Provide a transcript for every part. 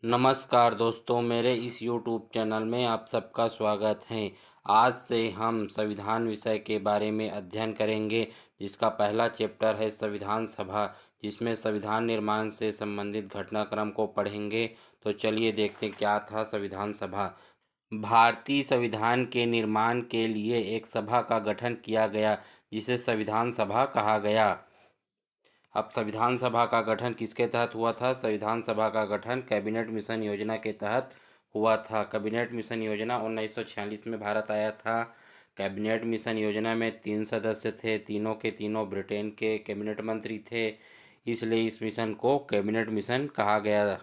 नमस्कार दोस्तों, मेरे इस YouTube चैनल में आप सबका स्वागत है। आज से हम संविधान विषय के बारे में अध्ययन करेंगे, जिसका पहला चैप्टर है संविधान सभा, जिसमें संविधान निर्माण से संबंधित घटनाक्रम को पढ़ेंगे। तो चलिए देखते हैं क्या था संविधान सभा। भारतीय संविधान के निर्माण के लिए एक सभा का गठन किया गया, जिसे संविधान सभा कहा गया। अब संविधान सभा का गठन किसके तहत हुआ था? संविधान सभा का गठन कैबिनेट मिशन योजना के तहत हुआ था। कैबिनेट मिशन योजना 1946 में भारत आया था। कैबिनेट मिशन योजना में 3 सदस्य थे, तीनों के तीनों ब्रिटेन के कैबिनेट मंत्री थे, इसलिए इस मिशन को कैबिनेट मिशन कहा गया।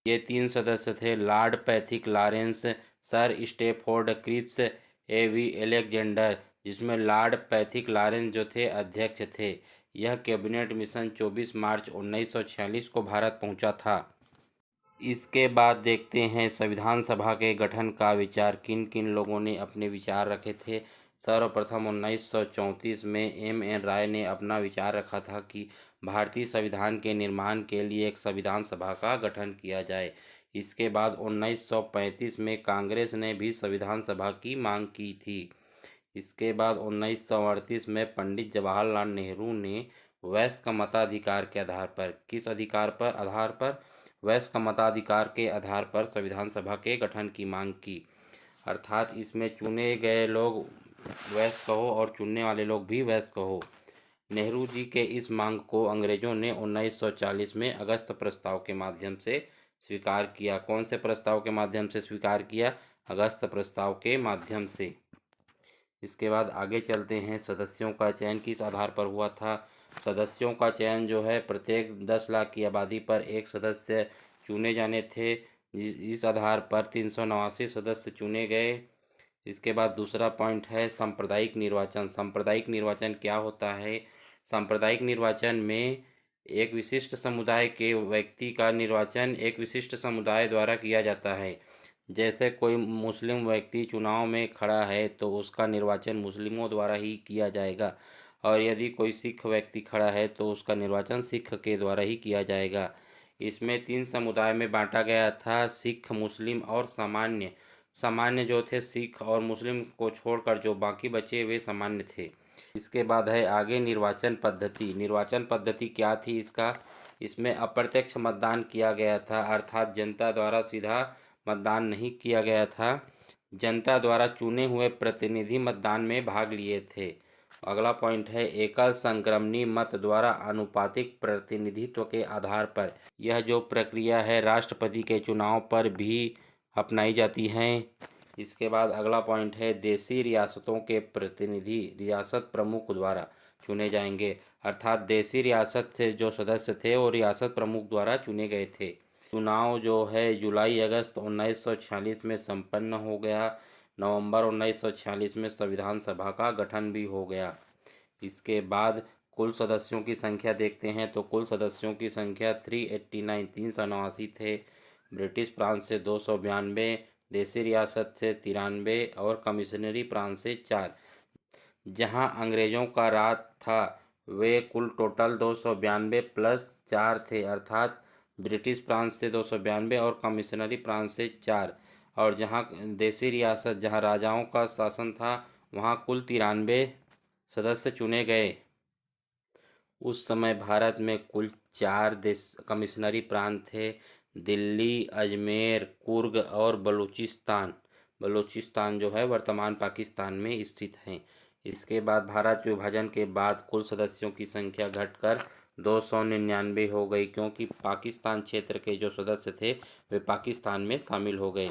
ये 3 सदस्य थे Lord Pethick Lawrence, Sir Stafford Cripps, A V. Alexander, जिसमें लॉर्ड पैथिक लॉरेंस जो थे अध्यक्ष थे। यह कैबिनेट मिशन 24 मार्च 1946 को भारत पहुंचा था। इसके बाद देखते हैं संविधान सभा के गठन का विचार किन किन लोगों ने अपने विचार रखे थे। सर्वप्रथम 1934 में M.N. राय ने अपना विचार रखा था कि भारतीय संविधान के निर्माण के लिए एक संविधान सभा का गठन किया जाए। इसके बाद 1935 में कांग्रेस ने भी संविधान सभा की मांग की थी। इसके बाद 1938 में पंडित जवाहरलाल नेहरू ने वयस्क मताधिकार के आधार पर, किस अधिकार पर आधार पर? वयस्क मताधिकार के आधार पर संविधान सभा के गठन की मांग की। अर्थात इसमें चुने गए लोग वयस्क हो और चुनने वाले लोग भी वयस्क हो। नेहरू जी के इस मांग को अंग्रेजों ने 1940 में अगस्त प्रस्ताव के माध्यम से स्वीकार किया। कौन से प्रस्ताव के माध्यम से स्वीकार किया? अगस्त प्रस्ताव के माध्यम से। इसके बाद आगे चलते हैं, सदस्यों का चयन किस आधार पर हुआ था? सदस्यों का चयन जो है प्रत्येक 10 लाख की आबादी पर एक सदस्य चुने जाने थे। इस आधार पर 389 सदस्य चुने गए। इसके बाद दूसरा पॉइंट है सांप्रदायिक निर्वाचन। सांप्रदायिक निर्वाचन क्या होता है? सांप्रदायिक निर्वाचन में एक विशिष्ट समुदाय के व्यक्ति का निर्वाचन एक विशिष्ट समुदाय द्वारा किया जाता है। जैसे कोई मुस्लिम व्यक्ति चुनाव में खड़ा है तो उसका निर्वाचन मुस्लिमों द्वारा ही किया जाएगा, और यदि कोई सिख व्यक्ति खड़ा है तो उसका निर्वाचन सिख के द्वारा ही किया जाएगा। इसमें 3 समुदाय में बांटा गया था, सिख, मुस्लिम और सामान्य। सामान्य जो थे सिख और मुस्लिम को छोड़कर जो बाकी बचे वे सामान्य थे। इसके बाद है आगे निर्वाचन पद्धति। निर्वाचन पद्धति क्या थी इसका? इसमें अप्रत्यक्ष मतदान किया गया था, अर्थात जनता द्वारा सीधा मतदान नहीं किया गया था। जनता द्वारा चुने हुए प्रतिनिधि मतदान में भाग लिए थे। अगला पॉइंट है एकल संक्रमणी मत द्वारा आनुपातिक प्रतिनिधित्व के आधार पर। यह जो प्रक्रिया है राष्ट्रपति के चुनाव पर भी अपनाई जाती है। इसके बाद अगला पॉइंट है देशी रियासतों के प्रतिनिधि रियासत प्रमुख द्वारा चुने जाएंगे, अर्थात देशी रियासत से जो सदस्य थे वो रियासत प्रमुख द्वारा चुने गए थे। चुनाव जो है जुलाई अगस्त 1946 में संपन्न हो गया। नवंबर 1946 में संविधान सभा का गठन भी हो गया। इसके बाद कुल सदस्यों की संख्या देखते हैं तो कुल सदस्यों की संख्या 389 389 थे। ब्रिटिश प्रांत से 292, देशी रियासत से 93 और कमिश्नरी प्रांत से 4। जहां अंग्रेजों का राज था वे कुल टोटल 292 प्लस 4 थे, अर्थात ब्रिटिश प्रांत से 292 और कमिश्नरी प्रांत से 4। और जहां देशी रियासत जहां राजाओं का शासन था वहां कुल 93 सदस्य चुने गए। उस समय भारत में कुल 4 देश कमिश्नरी प्रांत थे, दिल्ली, अजमेर, कुर्ग और बलूचिस्तान। बलूचिस्तान जो है वर्तमान पाकिस्तान में स्थित है। इसके बाद भारत विभाजन के बाद कुल सदस्यों की संख्या घटकर 299 हो गई, क्योंकि पाकिस्तान क्षेत्र के जो सदस्य थे वे पाकिस्तान में शामिल हो गए।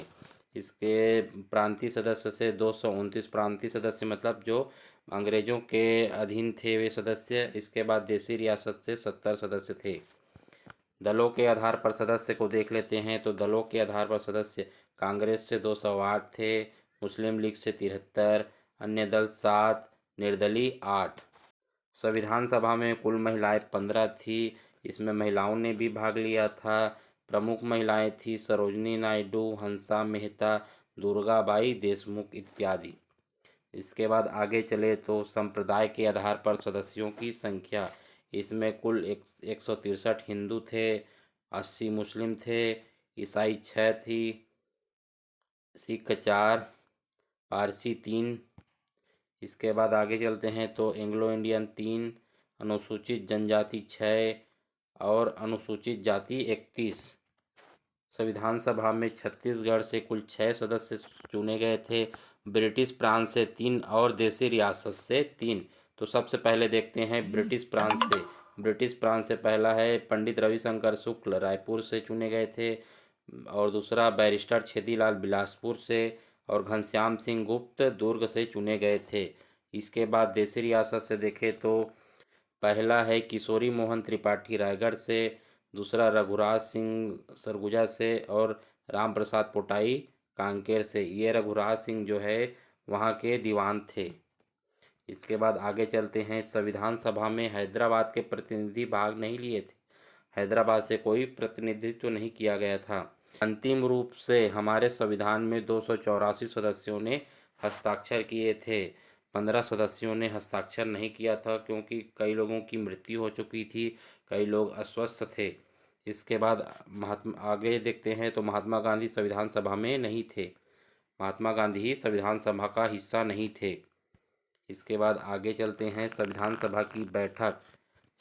इसके प्रांतीय सदस्य से 229 प्रांतीय सदस्य, मतलब जो अंग्रेजों के अधीन थे वे सदस्य। इसके बाद देशी रियासत से 70 सदस्य थे। दलों के आधार पर सदस्य को देख लेते हैं तो दलों के आधार पर सदस्य कांग्रेस से 208 थे, मुस्लिम लीग से 73, अन्य दल 7, निर्दलीय 8। संविधान सभा में कुल महिलाएं 15 थी। इसमें महिलाओं ने भी भाग लिया था। प्रमुख महिलाएं थी सरोजनी नायडू, हंसा मेहता, दुर्गाबाई देशमुख इत्यादि। इसके बाद आगे चले तो संप्रदाय के आधार पर सदस्यों की संख्या। इसमें कुल 163 हिंदू थे, 80 मुस्लिम थे, ईसाई 6 थी, सिख 4, पारसी 3। इसके बाद आगे चलते हैं तो एंग्लो इंडियन 3, अनुसूचित जनजाति 6 और अनुसूचित जाति 31। संविधान सभा में छत्तीसगढ़ से कुल 6 सदस्य चुने गए थे, ब्रिटिश प्रांत से 3 और देसी रियासत से 3। तो सबसे पहले देखते हैं ब्रिटिश प्रांत से। ब्रिटिश प्रांत से पहला है पंडित रविशंकर शुक्ल, रायपुर से चुने गए थे, और दूसरा बैरिस्टर छेदीलाल बिलासपुर से, और घनश्याम सिंह गुप्त दुर्ग से चुने गए थे। इसके बाद देसी रियासत से देखें तो पहला है किशोरी मोहन त्रिपाठी रायगढ़ से, दूसरा रघुराज सिंह सरगुजा से, और राम प्रसाद पोटाई कांकेर से। ये रघुराज सिंह जो है वहाँ के दीवान थे। इसके बाद आगे चलते हैं, संविधान सभा में हैदराबाद के प्रतिनिधि भाग नहीं लिए थे। हैदराबाद से कोई प्रतिनिधित्व नहीं किया गया था। अंतिम रूप से हमारे संविधान में 284 सदस्यों ने हस्ताक्षर किए थे। 15 सदस्यों ने हस्ताक्षर नहीं किया था क्योंकि कई लोगों की मृत्यु हो चुकी थी, कई लोग अस्वस्थ थे। इसके बाद आगे देखते हैं तो महात्मा गांधी संविधान सभा में नहीं थे। महात्मा गांधी ही संविधान सभा का हिस्सा नहीं थे। इसके बाद आगे चलते हैं संविधान सभा की बैठक।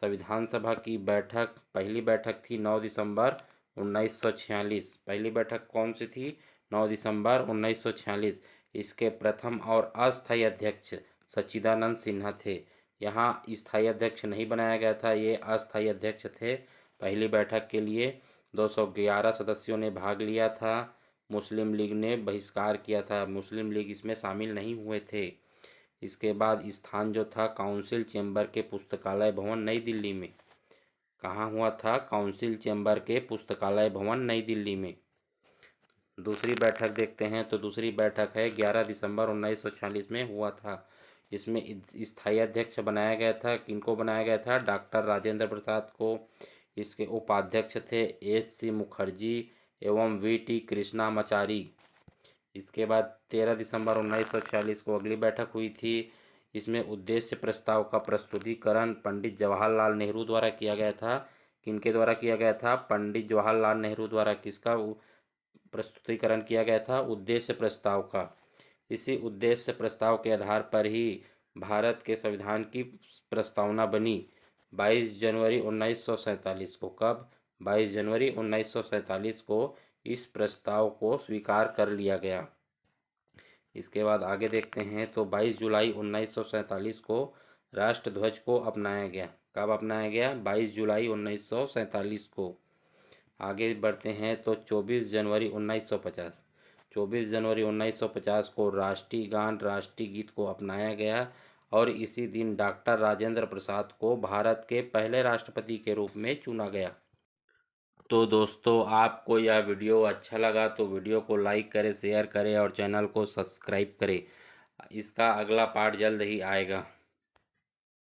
संविधान सभा की बैठक, पहली बैठक थी 9 दिसंबर 1946। पहली बैठक कौन सी थी? 9 दिसंबर 1946। इसके प्रथम और अस्थायी अध्यक्ष सच्चिदानंद सिन्हा थे। यहाँ स्थायी अध्यक्ष नहीं बनाया गया था, ये अस्थायी अध्यक्ष थे। पहली बैठक के लिए 211 सदस्यों ने भाग लिया था। मुस्लिम लीग ने बहिष्कार किया था, मुस्लिम लीग इसमें शामिल नहीं हुए थे। इसके बाद स्थान जो था काउंसिल चेंबर के पुस्तकालय भवन नई दिल्ली में। कहाँ हुआ था? काउंसिल चेंबर के पुस्तकालय भवन नई दिल्ली में। दूसरी बैठक देखते हैं तो दूसरी बैठक है 11 दिसंबर 1946 में हुआ था। इसमें स्थायी अध्यक्ष बनाया गया था। किनको बनाया गया था? डॉक्टर राजेंद्र प्रसाद को। इसके उपाध्यक्ष थे एस.सी. मुखर्जी एवं वी.टी. कृष्णामाचारी। इसके बाद 13 दिसंबर 1946 को अगली बैठक हुई थी। इसमें उद्देश्य प्रस्ताव का प्रस्तुतिकरण पंडित जवाहरलाल नेहरू द्वारा किया गया था। किनके द्वारा किया गया था? पंडित जवाहरलाल नेहरू द्वारा। किसका प्रस्तुतिकरण किया गया था? उद्देश्य प्रस्ताव का। इसी उद्देश्य प्रस्ताव के आधार पर ही भारत के संविधान की प्रस्तावना बनी 22 जनवरी 1947 को। कब? 22 जनवरी 1947 को इस प्रस्ताव को स्वीकार कर लिया गया। इसके बाद आगे देखते हैं तो 22 जुलाई 1947 को राष्ट्रध्वज को अपनाया गया। कब अपनाया गया? 22 जुलाई 1947 को। आगे बढ़ते हैं तो 24 जनवरी 1950। 24 जनवरी 1950 को राष्ट्रीय गान, राष्ट्रीय गीत को अपनाया गया, और इसी दिन डॉक्टर राजेंद्र प्रसाद को भारत के पहले राष्ट्रपति के रूप में चुना गया। तो दोस्तों, आपको यह वीडियो अच्छा लगा तो वीडियो को लाइक करें, शेयर करें और चैनल को सब्सक्राइब करें। इसका अगला पार्ट जल्द ही आएगा।